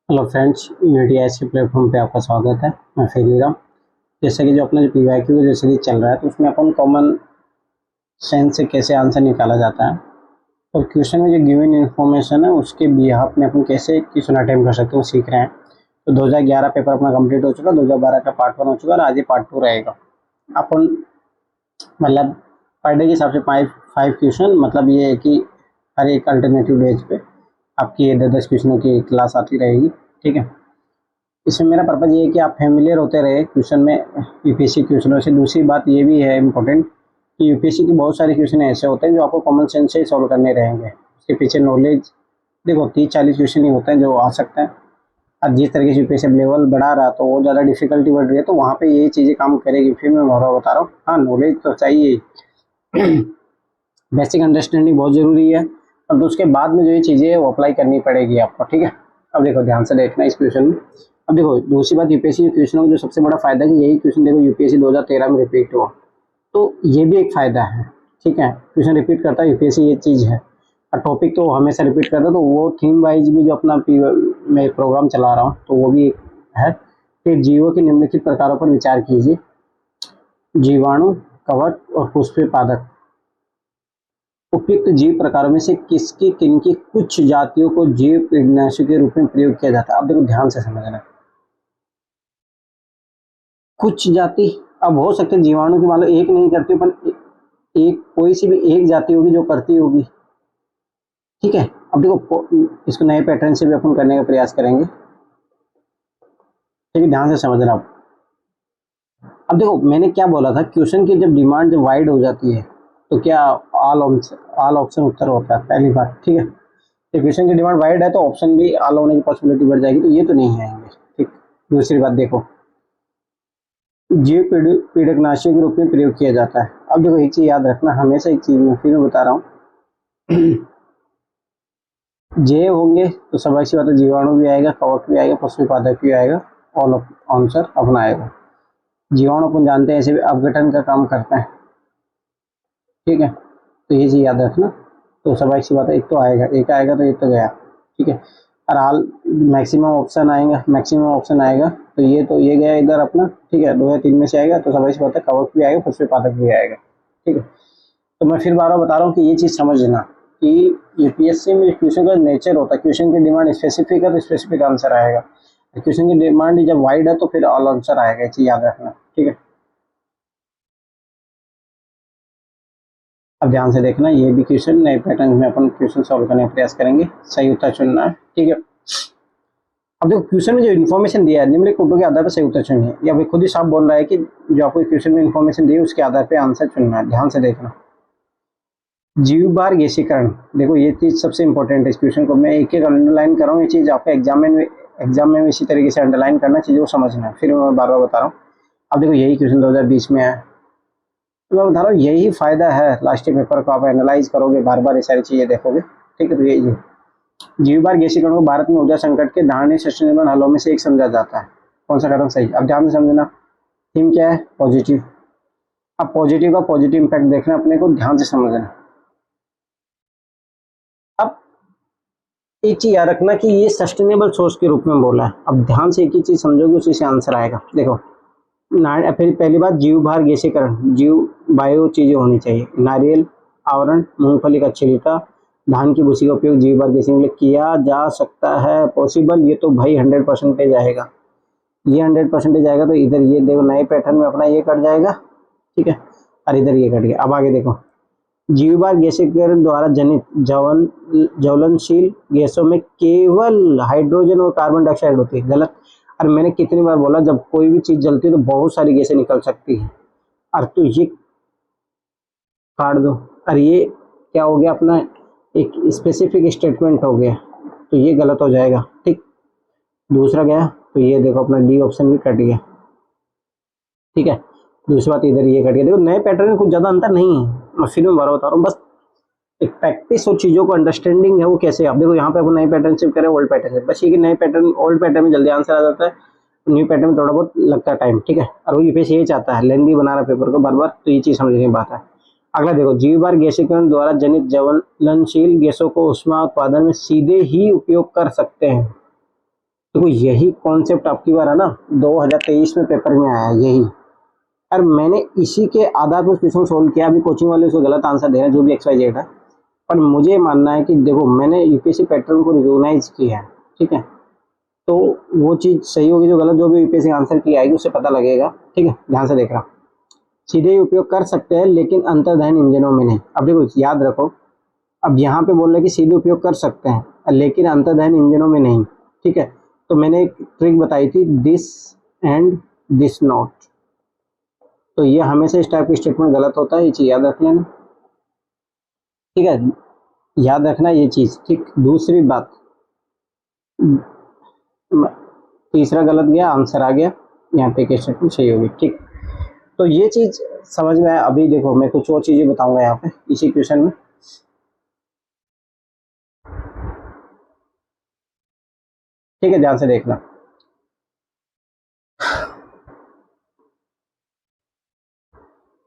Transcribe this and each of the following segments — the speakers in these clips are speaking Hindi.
हेलो फ्रेंड्स, यूटीआईसी प्लेटफॉर्म पे आपका स्वागत है। मैं फेरी राम। जैसे कि जो अपना जो पीवाईक्यू जो सीरीज चल रहा है, तो उसमें अपन कॉमन सेंस से कैसे आंसर निकाला जाता है और क्वेश्चन में जो गिवन इन्फॉर्मेशन है उसके बिहाफ में अपन कैसे क्वेश्चन अटेम्प्ट कर सकते हैं वो सीख रहे हैं। तो 2011 पेपर अपना कंप्लीट हो चुका, 2012 का पार्ट 1 हो चुका और आज ये पार्ट 2 रहेगा। अपन मतलब पर डे के हिसाब से फाइव क्वेश्चन, मतलब ये है कि हर एक अल्टरनेटिव डेज पे आपकी 10 क्वेश्चनों की क्लास आती रहेगी। ठीक है, इसमें मेरा पर्पज़ ये है कि आप फैमिलियर होते रहे क्वेश्चन में, यूपीएससी क्वेश्चनों से। दूसरी बात ये भी है इम्पोर्टेंट कि यूपीएससी के बहुत सारे क्वेश्चन ऐसे होते हैं जो आपको कॉमन सेंस से सॉल्व करने रहेंगे। उसके पीछे नॉलेज देखो 30-40 क्वेश्चन ही होते हैं जो आ सकते हैं। अब जिस तरीके से यूपीएससी लेवल बढ़ा रहा तो वो ज़्यादा डिफिकल्टी बढ़ रही है, तो वहाँ पे ये चीज़ें काम करेगी। फिर मैं बता रहा हूँ, हाँ नॉलेज तो चाहिए, बेसिक अंडरस्टैंडिंग बहुत ज़रूरी है, और उसके बाद में जो ये चीज़ें वो अप्लाई करनी पड़ेगी आपको। ठीक है, अब देखो ध्यान से देखना इस क्वेश्चन में। अब देखो दूसरी बात, यूपीएससी के क्वेश्चनों का जो सबसे बड़ा फायदा है कि यही क्वेश्चन देखो यूपीएससी 2013 में रिपीट हुआ, तो ये भी एक फायदा है। ठीक है, क्वेश्चन रिपीट करता है यूपीएससी, ये चीज़ है। और टॉपिक तो हमेशा रिपीट करता है, तो वो थीम वाइज भी जो अपना मैं प्रोग्राम चला रहा हूँ तो वो भी है कि जीवों के निम्नलिखित प्रकारों पर विचार कीजिए। जीवाणु, कवक और पुष्पपादक उपयुक्त जीव प्रकारों में से किसकी किनकी कुछ जातियों को जीव कीटनाशक के रूप में प्रयोग किया जाता है। अब देखो ध्यान से समझना, कुछ जाति अब हो सकते हैं जीवाणु की मान लो एक नहीं करती, पर एक कोई सी भी एक जाति होगी जो करती होगी। ठीक है, अब देखो इसको नए पैटर्न से भी अपन करने का प्रयास करेंगे। ठीक है, ध्यान से समझना। अब देखो मैंने क्या बोला था, क्वेश्चन की जब डिमांड जब वाइड हो जाती है तो क्या ऑल ऑप्शन उत्तर होता है, पहली बात। ठीक है, तो क्वेश्चन की डिमांड वाइड है तो ऑप्शन भी ऑल होने की पॉसिबिलिटी बढ़ जाएगी, तो ये तो नहीं आएंगे। ठीक, दूसरी बात देखो, जीव पीड़कनाशी के रूप में प्रयोग किया जाता है। अब देखो एक चीज याद रखना हमेशा, एक चीज मैं फिर बता रहा हूँ, जैव होंगे तो स्वाभाविक सी बात है जीवाणु भी आएगा, कवक भी आएगा, पशुपादक भी आएगा, ऑल आंसर अपना आएगा। जीवाणु अपन जानते हैं ऐसे भी अपघटन का काम करते हैं। ठीक है, तो ये चीज याद रखना। तो स्वाभाविक सी बात है एक तो आएगा, एक आएगा तो एक तो गया। ठीक है, और हाल मैक्सिमम ऑप्शन आएगा, तो ये गया इधर अपना। ठीक है, 2 या 3 में से आएगा तो स्वाभाविक सी बात है कवक भी आएगा, पुष्पपादक भी आएगा। ठीक है, तो मैं फिर बार बता रहा हूँ कि ये चीज़ समझना कि यूपीएससी में क्वेश्चन का नेचर होता है, क्वेश्चन की डिमांड स्पेसिफिक है तो स्पेसिफिक आंसर आएगा, क्वेश्चन की डिमांड जब वाइड है तो फिर ऑल आंसर आएगा, ये चीज़ याद रखना। ठीक है, अब ध्यान से देखना, ये भी क्वेश्चन नए पैटर्न में अपन क्वेश्चन सॉल्व करने का प्रयास करेंगे, सही उत्तर चुनना है। ठीक है, अब देखो क्वेश्चन में जो इन्फॉर्मेशन दिया है निम्नलिखित कोटों के आधार पर सही उत्तर चुनिए, या फिर खुद ही साफ बोल रहा है कि जो आपको क्वेश्चन में इन्फॉर्मेशन दी है उसके आधार पर आंसर चुनना है। ध्यान से देखना, जीव बार गैसीकरण, देखो ये चीज सबसे इंपॉर्टेंट है। इस क्वेश्चन को मैं एक एक अंडरलाइन कर रहा हूँ, ये चीज आपका एग्जाम में इसी तरीके से अंडरलाइन करना, चीजों को समझना है। फिर मैं बार बार बता रहा हूँ, अब देखो यही क्वेश्चन 2020 में है, तो मैं बता रहा हूँ यही फायदा है लास्ट पेपर को आप एनालाइज करोगे, बार बार ये सारी चीजें देखोगे। ठीक है, तो यही जीव बार गैसीकरण को भारत में ऊर्जा संकट के धारणीय सस्टेनेबल हलों में से एक समझा जाता है। कौन सा कदम सही, अब ध्यान से समझना। थीम क्या है, पॉजिटिव। अब पॉजिटिव का पॉजिटिव इंपैक्ट देखना अपने को, ध्यान से समझना। अब एक चीज याद रखना कि ये सस्टेनेबल सोर्स के रूप में बोला है। अब ध्यान से एक ही चीज समझोगे उसी से आंसर आएगा। देखो फिर पहली बात, जीव भार गैसीकरण, जीव बायो चीजें होनी चाहिए। नारियल आवरण, मूंगफली का छिलका, धान की भूसी का उपयोग जीव भार गैसिंग के लिए किया जा सकता है, पॉसिबल, ये तो भाई 100% आएगा। ये 100% आएगा, तो इधर ये देखो नए पैटर्न में अपना ये कट जाएगा। ठीक है, और इधर ये कट गया। अब आगे देखो, जीवबार गैसीकरण द्वारा जनित ज्वलनशील गैसों में केवल हाइड्रोजन और कार्बन डाइऑक्साइड होती है। गलत। और मैंने कितनी बार बोला, जब कोई भी चीज जलती है तो बहुत सारी गैसें निकल सकती है। और तो ये काट दो, और ये क्या हो गया अपना एक स्पेसिफिक स्टेटमेंट हो गया, तो ये गलत हो जाएगा। ठीक, दूसरा गया तो ये देखो अपना डी ऑप्शन भी कट गया। ठीक है, दूसरी बात इधर ये कट गया। देखो नए पैटर्न में कुछ ज्यादा अंतर नहीं है, मैं फिर में बार बता रहा हूँ, बस एक प्रैक्टिस और चीजों को अंडरस्टैंडिंग है वो कैसे। आप देखो यहाँ पे अपन नए पैटर्न से करें ओल्ड पैटर्न से, बस ये कि नए पैटर्न ओल्ड पैटर्न में जल्दी आंसर आ जाता है, न्यू पैटर्न में थोड़ा बहुत लगता है टाइम। ठीक है, और वो यूपीएससी यही चाहता है, लेंदी बना रहा पेपर को बार बार, तो ये चीज समझने की बात है। अगला देखो, जीवबार गैसीकरण द्वारा जनित ज्वलनशील गैसों को ऊष्मा उत्पादन में सीधे ही उपयोग कर सकते हैं। देखो यही कॉन्सेप्ट आपकी बार है ना 2023 में पेपर में आया है यही, और मैंने इसी के आधार पर क्वेश्चन सोल्व किया। अभी कोचिंग वाले उसको गलत आंसर दे रहे हैं जो भी XYZ है, पर मुझे मानना है कि देखो मैंने यूपीएससी पैटर्न को रिकॉग्नाइज किया है, ठीक है, तो वो चीज़ सही होगी जो गलत, जो भी यूपीएससी आंसर की आएगी उससे पता लगेगा, ठीक है। ध्यान से देखना, सीधे ही उपयोग कर सकते हैं लेकिन अंतर्दहन इंजनों में नहीं। अब देखो याद रखो, अब यहाँ पे बोल रहे कि सीधे उपयोग कर सकते हैं लेकिन अंतर्दहन इंजनों में नहीं, ठीक है। तो मैंने एक ट्रिक बताई थी, दिस एंड दिस नॉट, तो ये हमेशा इस टाइप की स्टेटमेंट गलत होता है, ये चीज़ याद रख लेना, ठीक है, याद रखना ये चीज़, ठीक। दूसरी बात, तीसरा गलत गया, आंसर आ गया, यहाँ पे एक स्टेटमेंट सही होगी, ठीक। तो ये चीज़ समझ में आया। अभी देखो मैं कुछ और चीज़ें बताऊंगा यहाँ पे इसी क्वेश्चन में, ठीक है, ध्यान से देखना।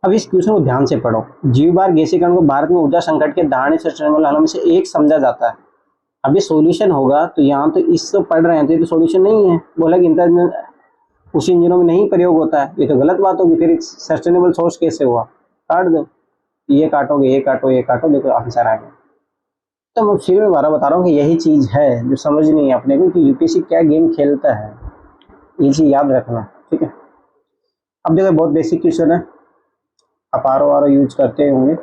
अब इस क्वेश्चन को ध्यान से पढ़ो। जीवभार गैसीकरण को भारत में ऊर्जा संकट के दाहने सस्टेनेबल हलों में से एक समझा जाता है। अब ये सॉल्यूशन होगा तो यहाँ तो इसको पढ़ रहे हैं तो ये तो सॉल्यूशन नहीं है, बोला कि इंजन उसी इंजनों में नहीं प्रयोग होता है, ये तो गलत बात होगी। फिर सस्टेनेबल सोर्स कैसे हुआ, काट दो, ये काटोगे, ये काटो, ये काटो, देखो आंसर आ गया। तो मैं फिर दोबारा बता रहा हूँ कि यही चीज है जो समझ नहीं है अपने को कि यूपीएससी क्या गेम खेलता है, ये चीज याद रखना, ठीक है। अब देखो बहुत बेसिक क्वेश्चन है, आप RO यूज करते होंगे,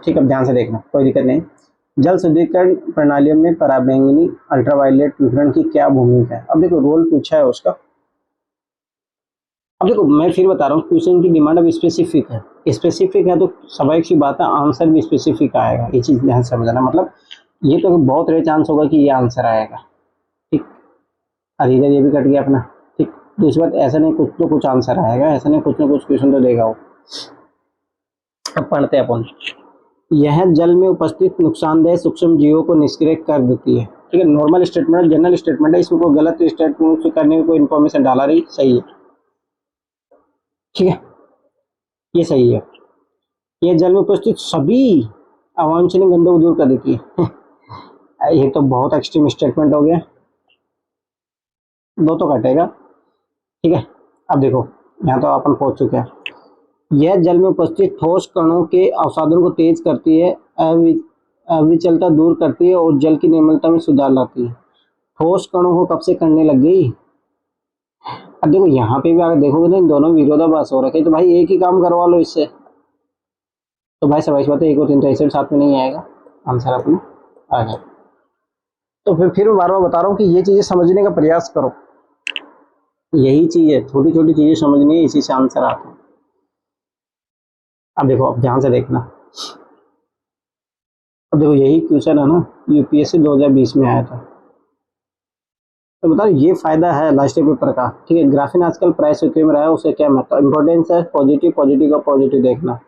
ठीक है, ध्यान से देखना, कोई दिक्कत नहीं। जल शुद्धिकरण प्रणालियों में पराबैंगनी अल्ट्रावायलेट विकिरण की क्या भूमिका है। अब देखो रोल पूछा है उसका। अब देखो मैं फिर बता रहा हूँ, क्वेश्चन की डिमांड अब स्पेसिफिक है, स्पेसिफिक है तो स्वाभाविक सी बात है आंसर भी स्पेसिफिक आएगा, ये चीज ध्यान से समझना। मतलब ये तो बहुत रेयर चांस होगा कि ये आंसर आएगा, ठीक। और इधर ये भी कट गया अपना, ठीक। दूसरी बात, ऐसा नहीं कुछ तो कुछ आंसर आएगा, ऐसा नहीं कुछ ना कुछ क्वेश्चन तो देगा वो। अब पढ़ते हैं अपन। यह जल में उपस्थित नुकसानदेह सूक्ष्म जीवों को निष्क्रिय कर देती है, ठीक है। नॉर्मल स्टेटमेंट, जनरल स्टेटमेंट है, इसमें कोई गलत स्टेटमेंट करने में कोई इन्फॉर्मेशन डाला रही, सही है, ठीक है, ये सही है। यह जल में उपस्थित सभी अवांछनीय गंधों को दूर कर देती है। ये तो बहुत एक्सट्रीम स्टेटमेंट हो गया, दो तो कटेगा, ठीक है। अब देखो यहाँ तो अपन पहुंच चुके हैं। यह जल में उपस्थित ठोस कणों के अवसादन को तेज करती है, अविचलता दूर करती है और जल की निर्मलता में सुधार लाती है। ठोस कणों को कब से करने लग गई। अब देखो यहाँ पे भी अगर देखोगे ना इन दोनों विरोधाभास हो रखे, तो भाई एक ही काम करवा लो इससे, तो भाई सवाल बात है, एक और तीन तो ऐसे भी साथ में नहीं आएगा, आंसर अपना आ गया। तो फिर बार बार बता रहा हूँ कि ये चीजें समझने का प्रयास करो, यही चीज है, छोटी छोटी चीजें समझनी है, इसी से आंसर आता है। अब देखो, अब ध्यान से देखना। अब देखो यही क्वेश्चन है ना, यूपीएससी 2020 में आया था। तो बताओ ये फायदा है लास्ट पेपर का, ठीक है। ग्राफीन आजकल प्राइस में रहा है, उसे क्या मतलब इंपॉर्टेंस है, पॉजिटिव, पॉजिटिव का पॉजिटिव देखना,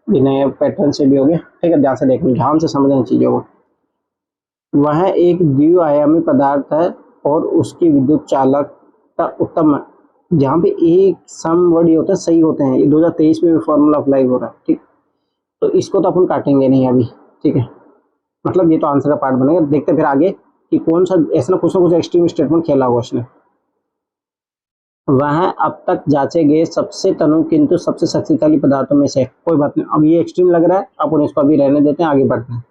नए पैटर्न से भी हो गया, ठीक है। ध्यान से देखना, ध्यान से समझना चीजों को। वह एक द्विआयामी पदार्थ है और उसकी विद्युत चालकता उत्तम है। जहाँ पे एक सम वर्ड ये होता है सही होते हैं, ये 2023 में भी फॉर्मूला अप्लाई हो रहा है, ठीक। तो इसको तो अपन काटेंगे नहीं अभी, ठीक है, मतलब ये तो आंसर का पार्ट बनेगा। देखते फिर आगे कि कौन सा ऐसा ना कुछ एक्सट्रीम स्टेटमेंट खेला हुआ उसने। वह अब तक जांचे गए सबसे तनु किंतु सबसे शक्तिशाली पदार्थों में से, कोई बात नहीं, अब ये एक्सट्रीम लग रहा है, अपन इसको अभी रहने देते हैं, आगे बढ़ते हैं।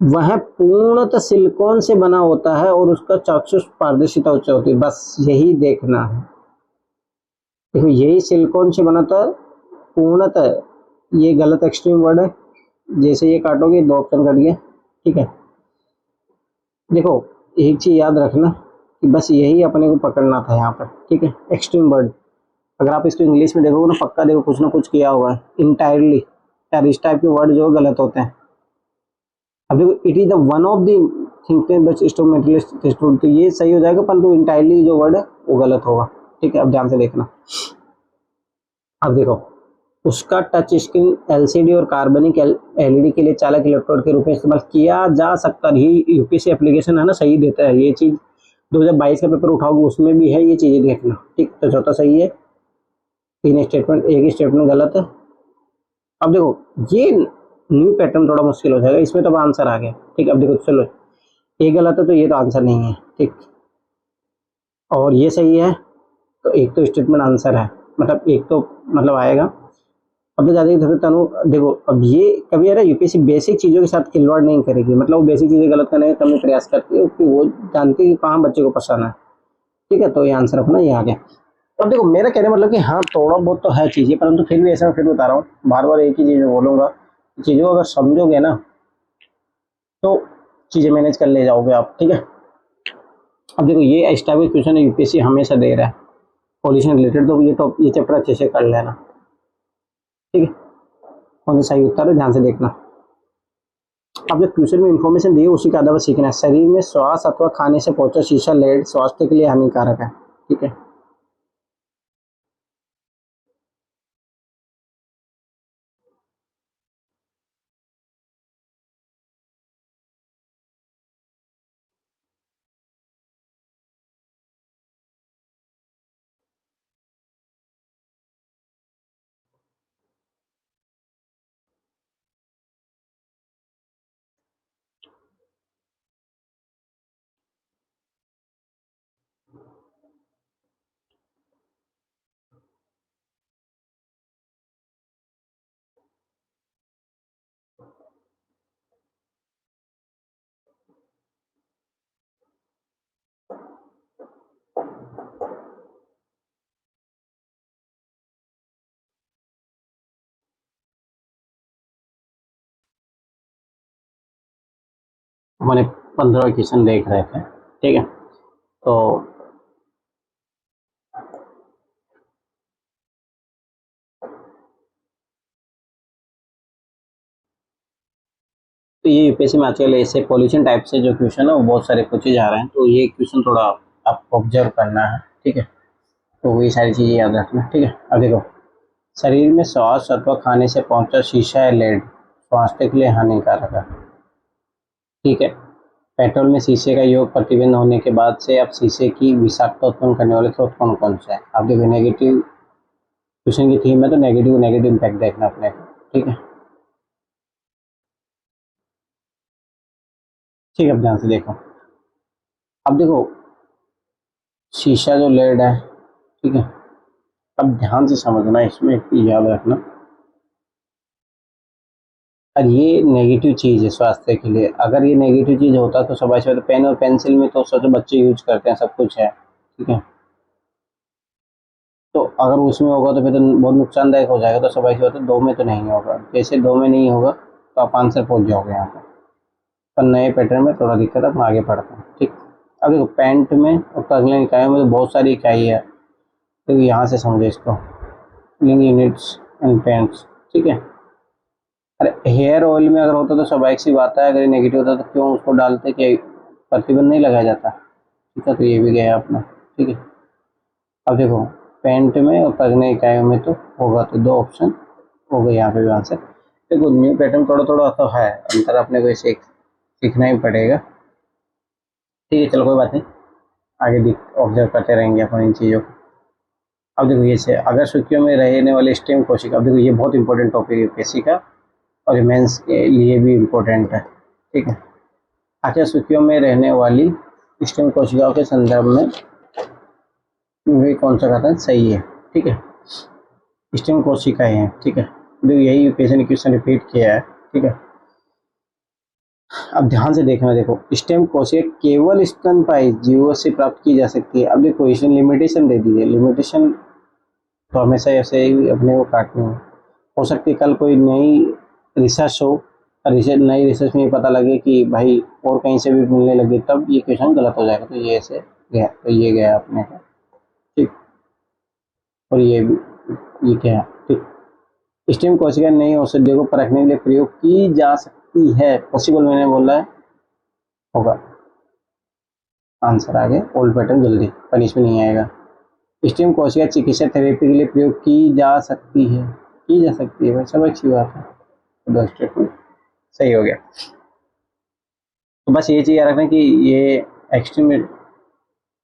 वह पूर्णतः सिलिकॉन से बना होता है और उसका चाक्षुष पारदर्शिता उच्च होती है, बस यही देखना है। देखो यही सिलिकॉन से बना था पूर्णतः, ये गलत एक्सट्रीम वर्ड है, जैसे ये काटोगे 2 ऑप्शन कट गया, ठीक है। देखो एक चीज याद रखना कि बस यही अपने को पकड़ना था यहाँ पर, ठीक है, एक्सट्रीम वर्ड। अगर आप इसको इंग्लिश में देखोगे ना, पक्का देखो कुछ ना कुछ किया हुआ है इंटायरली, यार इस टाइप के वर्ड जो गलत होते हैं। अब देखो it is the one of the thinking but stoke materialist, तो ये सही हो जाएगा, परंतु इंटायरली जो वर्ड है वो गलत होगा, ठीक है। अब ध्यान से देखना। अब देखो उसका टच स्क्रीन एलसीडी और कार्बनिक एलईडी के लिए चालक इलेक्ट्रोड के रूप में इस्तेमाल किया जा सकता है। ये यूपीएससी एप्लीकेशन है ना, सही देता है ये चीज। 2022 का पेपर उठाओगे उसमें भी है ये चीजें देखना, ठीक। तो चौथा सही है, 3 स्टेटमेंट, एक ही स्टेटमेंट गलत है। अब देखो ये न्यू पैटर्न थोड़ा मुश्किल हो जाएगा, इसमें तो अब आंसर आ गया, ठीक। अब देखो चलो, ये गलत है तो ये तो आंसर नहीं है, ठीक। और ये सही है, तो एक तो स्टेटमेंट आंसर है, मतलब एक तो मतलब आएगा। अब तो ज़्यादा ही तनु देखो, अब ये कभी है ना यूपीएससी बेसिक चीज़ों के साथ खिलवाड़ नहीं करेगी, मतलब वो बेसिक चीज़ें गलत करने का कभी प्रयास करती है क्योंकि वो जानती है कि कहाँ बच्चे को पसंद है, ठीक है। तो ये आंसर अपना ये आ गया। अब देखो मेरा कहने मतलब कि हाँ थोड़ा बहुत तो है चीज़ें, परंतु फिर भी ऐसा मैं फिर बता रहा हूँ, बार बार एक ही चीज़ बोलूँगा, चीज़ों को अगर समझोगे ना तो चीज़ें मैनेज कर ले जाओगे आप, ठीक है। अब देखो ये इस टाइप के क्वेश्चन यूपीएससी हमेशा दे रहा है पॉल्यूशन रिलेटेड, तो ये चैप्टर अच्छे से कर लेना, ठीक है। कौन सा सही उत्तर है ध्यान से देखना। अब जो क्वेश्चन में इंफॉर्मेशन दी है उसी का आधार सीखना है। शरीर में श्वास अथवा खाने से पहुंचा शीशा लेड स्वास्थ्य के लिए हानिकारक है, ठीक है। मैंने 15 क्वेश्चन देख रहे थे, ठीक है। तो ये यूपीएससी में आजकल ऐसे पॉल्यूशन टाइप से जो क्वेश्चन है वो बहुत सारे पूछे जा रहे हैं, तो ये क्वेश्चन थोड़ा आपको ऑब्जर्व करना है, ठीक है। तो वही सारी चीज़ें याद रखना, ठीक है। अब देखो, शरीर में श्वास अथवा खाने से पहुंचा शीशा या लेड स्वास्थ्य के लिए हानिकारक है, ठीक है। पेट्रोल में शीशे का योग प्रतिबिंब होने के बाद से अब शीशे की विषाक्तता उत्पन्न करने वाले स्रोत कौन कौन से हैं। अब देखो नेगेटिव क्वेश्चन की थीम है तो नेगेटिव इम्पैक्ट देखना अपने को, ठीक है। ठीक है, अब ध्यान से देखो। अब देखो शीशा जो लेड है, ठीक है। अब ध्यान से समझना, इसमें एक चीज़ याद रखना, और ये नेगेटिव चीज़ है स्वास्थ्य के लिए। अगर ये नेगेटिव चीज़ होता तो सब ऐसे पेन और पेंसिल में तो सोचो बच्चे यूज करते हैं, सब कुछ है, ठीक है। तो अगर उसमें होगा तो फिर तो बहुत नुकसानदायक हो जाएगा, तो सब ऐसे होता है, दो में तो नहीं होगा। जैसे दो में नहीं होगा तो आप आंसर पहुंच जाओगे यहाँ पर, पर नए पैटर्न में थोड़ा दिक्कत है, हम आगे बढ़ते हैं, ठीक। अब देखो पैंट में और पगले इकाइयों में तो बहुत सारी इकाई है, तो यहाँ से समझो इसको, लिंग यूनिट्स एंड पेंट्स, ठीक है। अरे हेयर ऑयल में अगर होता तो स्वाभाविक सी बात है, अगर ये नेगेटिव होता तो क्यों उसको डालते, कि प्रतिबंध नहीं लगाया जाता, ठीक है। तो ये भी गया अपना, ठीक है। अब देखो पेंट में और पगने इकाइयों में तो होगा, तो दो ऑप्शन हो गए यहाँ पे भी आंसर। देखो न्यू पैटर्न थोड़ा थोड़ा तो है अंतर, अपने को इसे सीखना ही पड़ेगा, ठीक है। चलो कोई बात नहीं, आगे ऑब्जर्व करते रहेंगे अपन इन चीज़ों को। अब देखो ये से अगर सुर्खियों में रहने वाले स्टेम कोशिका, अब देखो ये बहुत इंपॉर्टेंट टॉपिक है यूपीएससी का, और मेंस के लिए भी इम्पोर्टेंट है, ठीक है। आखिर सुर्खियों में रहने वाली स्टेम कोशिकाओं के संदर्भ में वे कौन सा कथन सही है, ठीक है। स्टेम कोशिकाएं हैं, ठीक है। देखो यही यूपीएससी ने क्वेश्चन रिपीट किया है, ठीक है। अब ध्यान से देखना, देखो स्टेम कोशिका केवल स्तनपायी जीवों से प्राप्त की जा सकती है। अब देखो इसमें लिमिटेशन दे दी है, लिमिटेशन तो हमेशा ऐसे ही अपने को काटनी है। हो सकती है कल कोई नई रिसर्च हो, रिसर्च नई रिसर्च में पता लगे कि भाई और कहीं से भी मिलने लगे, तब ये क्वेश्चन गलत हो जाएगा। तो ये ऐसे गया, तो ये गया अपने का, ठीक। और ये भी, ये क्या है, ठीक। स्टेम कोशिका नई औषधियों को परखने के लिए प्रयोग की जा सकती है, पॉसिबल मैंने बोला है, होगा। आंसर आ गया, ओल्ड पैटर्न जल्दी, पनिश में नहीं आएगा। स्टेम कोशिका चिकित्सा थेरेपी के लिए प्रयोग की जा सकती है, की जा सकती है भाई, सब अच्छी बात है। तो दो स्टेटमेंट सही हो गया। तो बस ये चीज़ याद रखना कि ये एक्सट्रीम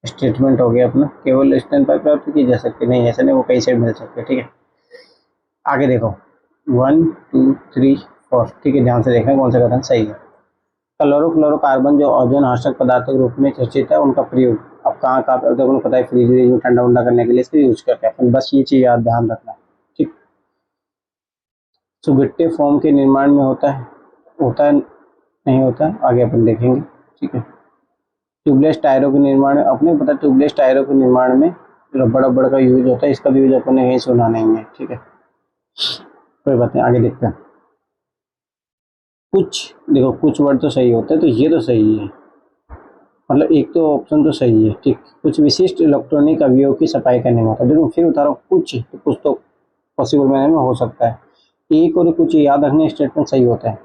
स्टेटमेंट हो गया अपना, केवल स्तन पर प्राप्त की जा सकती नहीं, ऐसा नहीं, वो कहीं से मिल सकते, ठीक है। आगे देखो 1 2 3 4, ठीक है। ध्यान से देखना कौन सा कथन सही है। क्लोरोफ्लोरोकार्बन जो ओजोन नाशक पदार्थों के रूप में चर्चित है, उनका प्रयोग अब कहाँ कहाँ पे, तो पता है फ्रिज में ठंडा उंडा करने के लिए इसका यूज करते हैं अपन, बस ये चीज याद ध्यान रखना। ठीक, सुगट्टे फॉर्म के निर्माण में होता है नहीं होता है, आगे अपन देखेंगे। ठीक है, ट्यूबलेस टायरों के निर्माण में अपने पता, ट्यूबलेस टायरों के निर्माण में रबड़ का यूज होता है, इसका भी यूज अपन ने कहीं सुना नहीं है। ठीक है, कोई बात नहीं, आगे देखते हैं। कुछ देखो, कुछ वर्ड तो सही होता है, तो ये तो सही है, मतलब एक तो ऑप्शन तो सही है। ठीक, कुछ विशिष्ट इलेक्ट्रॉनिक अवयव की सफाई करने में होता है। देखो फिर बता रहा हूँ, कुछ तो पॉसिबल मैंने में हो सकता है। एक और कुछ याद रखने स्टेटमेंट सही होता है।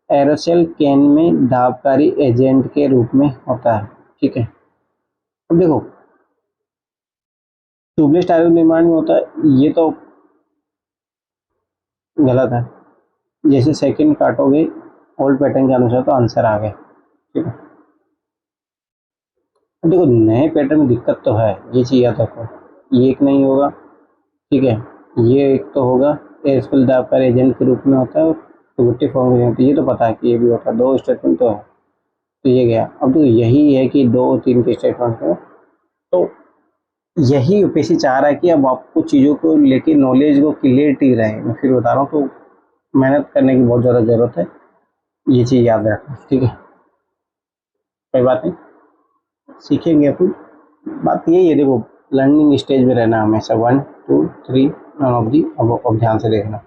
एरोसेल कैन में दाबकारी एजेंट के रूप में होता है। ठीक है, अब देखो ट्यूबलेस टायर निर्माण में होता है, ये तो गलत है। जैसे सेकंड काटोगे ओल्ड पैटर्न के अनुसार तो आंसर आ गया। ठीक है, देखो नए पैटर्न में दिक्कत तो है, ये चीज याद रखो, ये एक नहीं होगा। ठीक है, ये एक तो होगा, एरोसेल दाबकारी एजेंट के रूप में होता है, और टूटी फॉर्म में होती है, ये तो पता है कि ये भी होता है। दो स्टेटमेंट तो है, तो ये गया। अब तो यही है कि 2 और 3 के स्टेटमेंट है, तो यही यूपीएससी चाह रहा है कि अब आपको चीज़ों को लेके नॉलेज को क्लियरिटी रहे। मैं फिर बता रहा हूँ, तो मेहनत करने की बहुत ज़्यादा ज़रूरत है, ये चीज़ याद रखना। ठीक है, कोई बात नहीं, सीखेंगे अपन। बात यही है, देखो लर्निंग स्टेज में रहना हमेशा। 1 2 3 नॉन ऑफ दी अब ध्यान से देखना।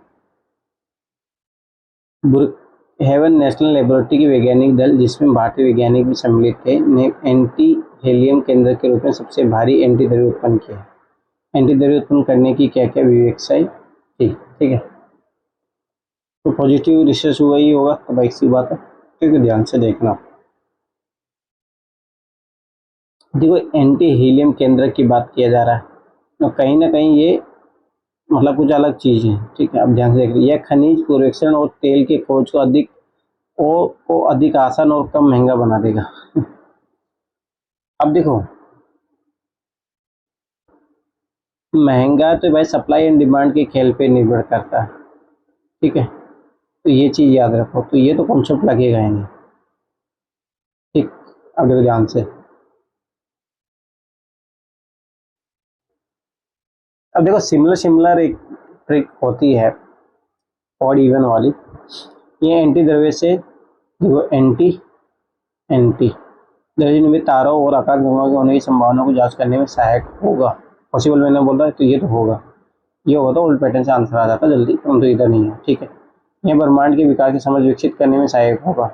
हेवन नेशनल लेबोरेटरी के वैज्ञानिक दल, जिसमें भारतीय वैज्ञानिक भी सम्मिलित थे, ने एंटी हेलियम केंद्र के रूप में सबसे भारी एंटी द्रव्य उत्पन्न किया। एंटी द्रव्य उत्पन्न करने की क्या क्या विवेकसाई थी। ठीक है, तो पॉजिटिव रिसर्च हुआ ही होगा, तो भाई सी बात है। ठीक है, ध्यान से देखना। देखो एंटी हीलियम केंद्र की बात किया जा रहा है, तो कहीं ना कहीं ये मतलब कुछ अलग चीज है। ठीक है, अब ध्यान से देख रही, यह खनिज पूर्वेक्षण और तेल के खोज को अधिक आसान और कम महंगा बना देगा। अब देखो महंगा तो भाई सप्लाई एंड डिमांड के खेल पे निर्भर करता है। ठीक है, तो ये चीज याद रखो, तो ये तो कॉन्सेप्ट लगेगा ही नहीं। ठीक, अब देखो ध्यान से, अब देखो सिमिलर एक ट्रिक होती है ऑड इवन वाली। ये एंटी द्रव्य से देखो, एंटी एंटी द्रव्य में तारों और आकाश गंगाओं के होने की संभावना को जांच करने में सहायक होगा। पॉसिबल मैंने बोला है, तो ये तो होगा, ये होगा तो उल्ट पैटर्न से आंसर आ जाता जल्दी, परंतु इधर नहीं है। ठीक है, यह ब्रह्मांड के विकास की समझ विकसित करने में सहायक होगा।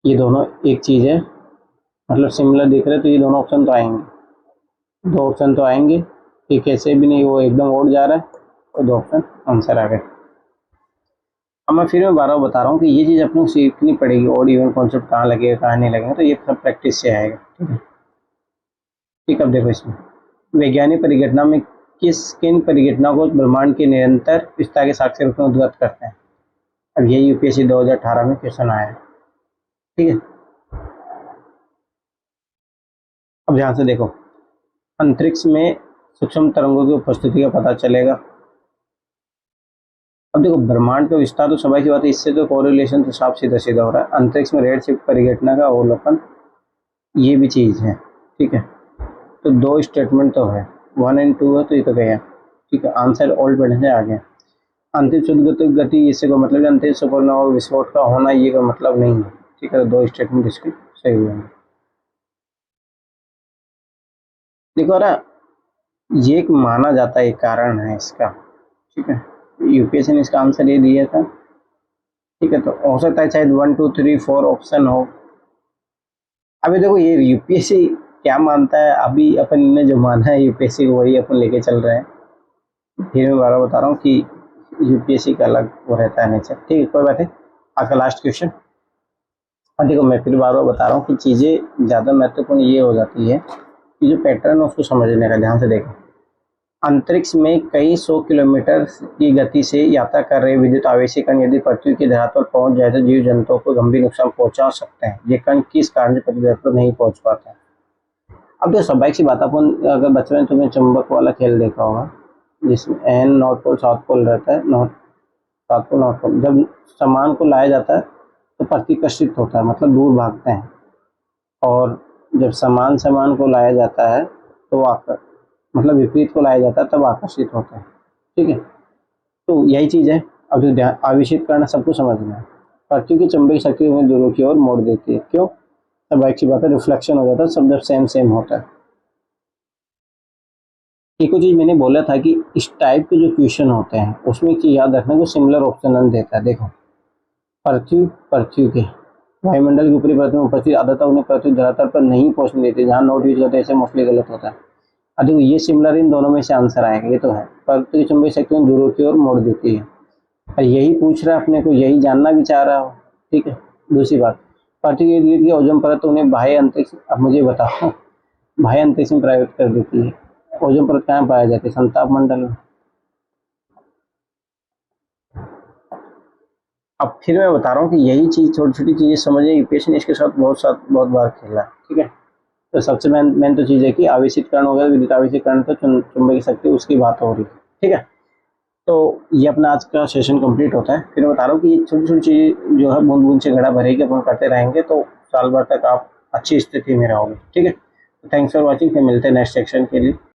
ये दोनों एक चीज है, मतलब सिमिलर दिख रहे, तो ये दोनों ऑप्शन तो आएंगे, 2 ऑप्शन तो आएंगे। ठीक है, ऐसे भी नहीं वो एकदम ओड जा रहा है, और 2 ऑप्शन आंसर आ गए। अब मैं फिर मैं बार बता रहा हूँ कि ये चीज़ अपने को सीखनी पड़ेगी, ऑड इवन कॉन्सेप्ट कहाँ लगेगा कहाँ नहीं लगेगा, तो ये सब प्रैक्टिस से आएगा। ठीक है, ठीक, अब देखो इसमें वैज्ञानिक परिघटना में किन परिघटना को ब्रह्मांड के निरंतर विस्तार के साक्ष्य रूप में उद्गत करते हैं। अब ये यूपीएससी 2018 में क्वेश्चन आया है। ठीक है, अब ध्यान से देखो, अंतरिक्ष में सूक्ष्म तरंगों की उपस्थिति का पता चलेगा। अब देखो ब्रह्मांड का विस्तार तो सभी की बात है, इससे तो कोरिलेशन तो साफ सीधा हो रहा है। अंतरिक्ष में रेड शिफ्ट परिघटना का अवलोकन, ये भी चीज है। ठीक है, तो 2 स्टेटमेंट तो है, 1 और 2 है, तो ये तो गया। ठीक है, आंसर ओल्ड पैटर्न से आ गया। अंतरिक्ष उद्गत गति, इससे कोई मतलब अंतरिक्ष सुपरनोवा विस्फोट का होना, ये कोई मतलब नहीं है। ठीक है, तो 2 स्टेटमेंट इसके सही हुए हैं। देखो ना, ये एक माना जाता है, एक कारण है इसका। ठीक है, यूपीएससी ने इसका आंसर ये दिया था। ठीक है, तो हो सकता है शायद 1 2 3 4 ऑप्शन हो। अभी देखो ये यूपीएससी क्या मानता है, अभी अपन ने जो माना है यूपीएससी को वही अपन लेके चल रहे हैं। फिर मैं बार बता रहा हूँ कि यूपीएससी का अलग वो रहता है नेचर। ठीक है, कोई बात है। आज का लास्ट क्वेश्चन, और देखो मैं फिर बार बता रहा हूँ कि चीज़ें ज़्यादा महत्वपूर्ण ये हो जाती है कि जो पैटर्न है उसको समझने का। ध्यान से देखो, अंतरिक्ष में कई 100 किलोमीटर की गति से यात्रा कर रहे विद्युत आवेशी कण यदि पृथ्वी की धरातल पर पहुंच जाए तो जीव जंतुओं को गंभीर नुकसान पहुंचा सकते हैं। ये कण किस कारण से पृथ्वी पर नहीं पहुंच पाते हैं। अब जो स्वाभाविक सी बात, अपन अगर बचपन में तुमने चुंबक वाला खेल देखा होगा, जिसमें an north pole south pole रहता है, north south pole north pole, जब सामान को लाया जाता है तो प्रतिकर्षित होता है, मतलब दूर भागते हैं। और जब समान सामान को लाया जाता है तो मतलब विपरीत को लाया जाता है तब आकर्षित होता है। ठीक है, तो यही चीज़ है। अब जो ध्यान आवेशित करना सबको समझना है। पृथ्वी की चुंबकीय शक्ति हमें दूरों की ओर मोड़ देती है। क्यों? तब अच्छी बात है, रिफ्लेक्शन हो जाता है, सब जब सेम सेम होता है। एक और चीज़ मैंने बोला था कि इस टाइप के जो क्वेश्चन होते हैं उसमें एक चीज़ याद रखना को सिमिलर ऑप्शनल देता है। देखो, पृथ्वी के वायुमंडल की ऊपरी परत में उपस्थित आद्रता उन्हें पृथ्वी धरातल पर नहीं पहुंचने देती। जहाँ नोट यूज करते हैं ऐसे मोस्टली गलत होता है। अब देखो, ये सिमिलर इन दोनों में से आंसर आएगा, ये तो है। पृथ्वी की चुंबकीय शक्ति उन्हें दूरों की ओर मोड़ देती है, और यही पूछ रहा है अपने को, यही जानना भी चाह रहा हो। ठीक है, दूसरी बात, पृथ्वी के इर्द गिर्द की ओजोन परत उन्हें बाह्य अंतरिक्ष, अब मुझे बताओ, बाह्य अंतरिक्ष में प्रभावित कर देती है। ओजोन परत कहाँ पाया जाती है? समताप मंडल में। अब फिर मैं बता रहा हूँ कि यही चीज़, छोटी छोटी चीज़ें समझिए, यूपीएससी ने इसके साथ बहुत बार खेला। ठीक है, तो सबसे मेन तो चीज़ है कि आवेशित कण हो गया, विद्युत आवेशित कण, तो चुंबकीय शक्ति उसकी बात हो रही है। ठीक है, तो ये अपना आज का सेशन कंप्लीट होता है। फिर मैं बता रहा हूँ कि ये छोटी छोटी चीज़ें जो है बूंद बूंद से घड़ा भरेगी, अपन करते रहेंगे तो साल भर तक आप अच्छी स्थिति में रहोगे। ठीक है, थैंक्स फॉर वॉचिंग, फिर मिलते हैं नेक्स्ट सेक्शन के लिए।